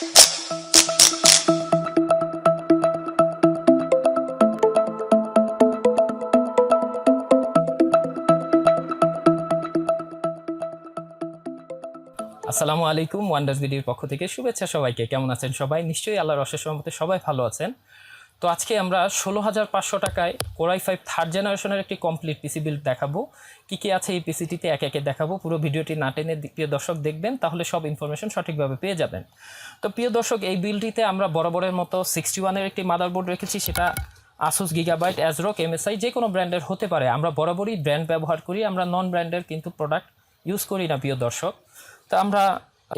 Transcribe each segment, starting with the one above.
আসসালামু আলাইকুম, ওয়ান্ডার্সবিডির পক্ষ থেকে শুভেচ্ছা সবাইকে। কেমন আছেন সবাই? নিশ্চয়ই আল্লাহর অশেষ রহমতে সবাই ভালো আছেন। তো আজকে আমরা 16,500 টাকায় Core i5 থার্ড জেনারেশনের একটি কমপ্লিট পিসি বিল্ড দেখাবো। কী আছে এই পিসিটিতে একে একে দেখাবো। পুরো ভিডিওটি না টেনে প্রিয় দর্শক দেখবেন, তাহলে সব ইনফরমেশন সঠিকভাবে পেয়ে যাবেন। তো প্রিয় দর্শক, এই বিল্ডটিতে আমরা বরাবরের মতো 61-এর একটি মাদারবোর্ড রেখেছি। সেটা Asus, Gigabyte, ASRock, MSI যে কোনো ব্র্যান্ডের হতে পারে। আমরা বরাবরই ব্র্যান্ড ব্যবহার করি, আমরা নন ব্র্যান্ডের কিন্তু প্রোডাক্ট ইউজ করি না প্রিয় দর্শক। তো আমরা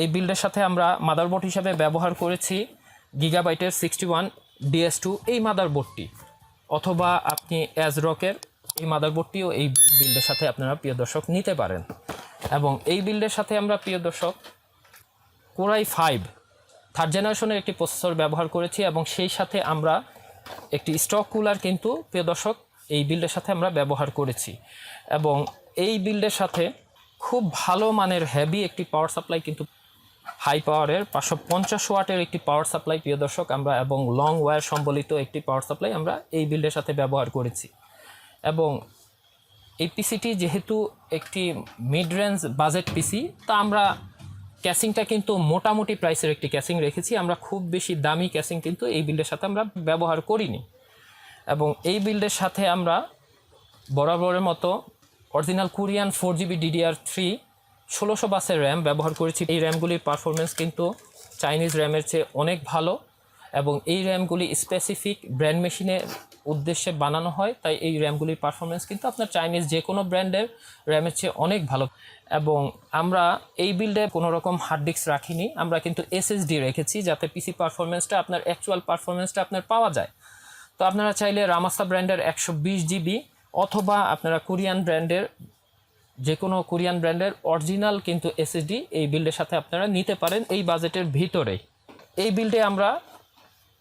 এই বিল্ডের সাথে আমরা মাদারবোর্ড হিসাবে ব্যবহার করেছি গিগাবাইটের 61DS2 এই মাদারবোর্ডটি, অথবা আপনি ASRock-এর এই মাদারবোর্ডটিও এই বিল্ডের সাথে আপনারা প্রিয় দর্শক নিতে পারেন। এবং এই বিল্ডের সাথে আমরা প্রিয় দর্শক Core i5 থার্ড জেনারেশনের একটি প্রসেসর ব্যবহার করেছি, এবং সেই সাথে আমরা একটি স্টক কুলার কিন্তু প্রিয় দর্শক এই বিল্ডের সাথে আমরা ব্যবহার করেছি। এবং এই বিল্ডের সাথে খুব ভালো মানের হেভি একটি পাওয়ার সাপ্লাই, কিন্তু হাই পাওয়ারের 550 ওয়াটের একটি পাওয়ার সাপ্লাই প্রিয় দর্শক আমরা, এবং লং ওয়্যার সম্বলিত একটি পাওয়ার সাপ্লাই আমরা এই বিল্ডের সাথে ব্যবহার করেছি। এবং এই পিসিটি যেহেতু একটি মিড রেঞ্জ বাজেট পিসি, তা আমরা ক্যাসিংটা কিন্তু মোটামুটি প্রাইসের একটি ক্যাসিং রেখেছি। আমরা খুব বেশি দামি ক্যাসিং কিন্তু এই বিল্ডের সাথে আমরা ব্যবহার করিনি। এবং এই বিল্ডের সাথে আমরা বরাবরের মতো অরিজিনাল কোরিয়ান 4GB DDR3 1600 বাসের র্যাম ব্যবহার করেছি। এই র্যামগুলির পারফরমেন্স কিন্তু চাইনিজ র্যামের চেয়ে অনেক ভালো, এবং এই র্যামগুলি স্পেসিফিক ব্র্যান্ড মেশিনের উদ্দেশ্যে বানানো হয়, তাই এই র্যামগুলির পারফরমেন্স কিন্তু আপনার চাইনিজ যে কোনো ব্র্যান্ডের র্যামের চেয়ে অনেক ভালো। এবং আমরা এই বিল্ডে কোনো রকম হার্ড ডিস্ক রাখিনি, আমরা কিন্তু SSD রেখেছি, যাতে পিসি পারফরমেন্সটা আপনার অ্যাকচুয়াল পারফরমেন্সটা আপনার পাওয়া যায়। তো আপনারা চাইলে রামাস্তা ব্র্যান্ডের 120GB অথবা আপনারা কোরিয়ান ব্র্যান্ডের যে কোনো কোরিয়ান ব্র্যান্ডের অরিজিনাল কিন্তু SSD এই বিল্ডের সাথে আপনারা নিতে পারেন এই বাজেটের ভিতরেই। এই বিল্ডে আমরা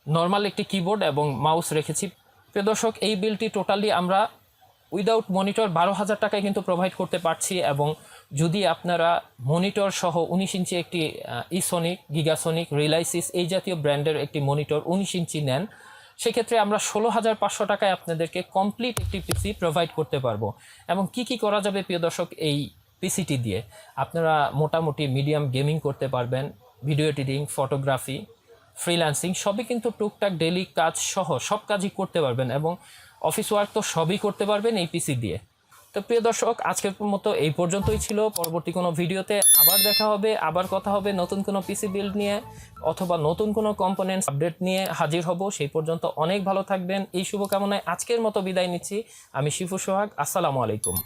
নর্মাল একটি কিবোর্ড এবং মাউস রেখেছি। প্রিয় দর্শক, এই বিল্ডটি টোটালি আমরা উইদাউট মনিটর 12,000 টাকায় কিন্তু প্রোভাইড করতে পারছি। এবং যদি আপনারা মনিটর সহ 19 ইঞ্চি একটি Esonic, Gigasonc, রিলাইসিস এই জাতীয় ব্র্যান্ডের একটি মনিটর 19 ইঞ্চি নেন, সেক্ষেত্রে আমরা 16,500 টাকায় আপনাদেরকে কমপ্লিট একটি পিসি প্রোভাইড করতে পারবো। এবং কি করা যাবে প্রিয় দর্শক এই পিসিটি দিয়ে? আপনারা মোটামুটি মিডিয়াম গেমিং করতে পারবেন, ভিডিও এডিটিং, ফটোগ্রাফি, ফ্রিল্যান্সিং সবই কিন্তু টুকটাক ডেইলি কাজ সহ সব কাজই করতে পারবেন, এবং অফিস ওয়ার্ক তো সবই করতে পারবেন এই পিসি দিয়ে। তো প্রিয় দর্শক, আজকের মতো এই পর্যন্তই ছিল। পরবর্তী কোনো ভিডিওতে আবার দেখা হবে, আবার কথা হবে নতুন কোনো পিসি বিল্ড নিয়ে, অথবা নতুন কোনো কম্পোনেন্টস আপডেট নিয়ে হাজির হব। সেই পর্যন্ত অনেক ভালো থাকবেন, এই শুভকামনায় আজকের মতো বিদায় নিচ্ছি। আমি শিফু সোহাগ, আসসালামু আলাইকুম।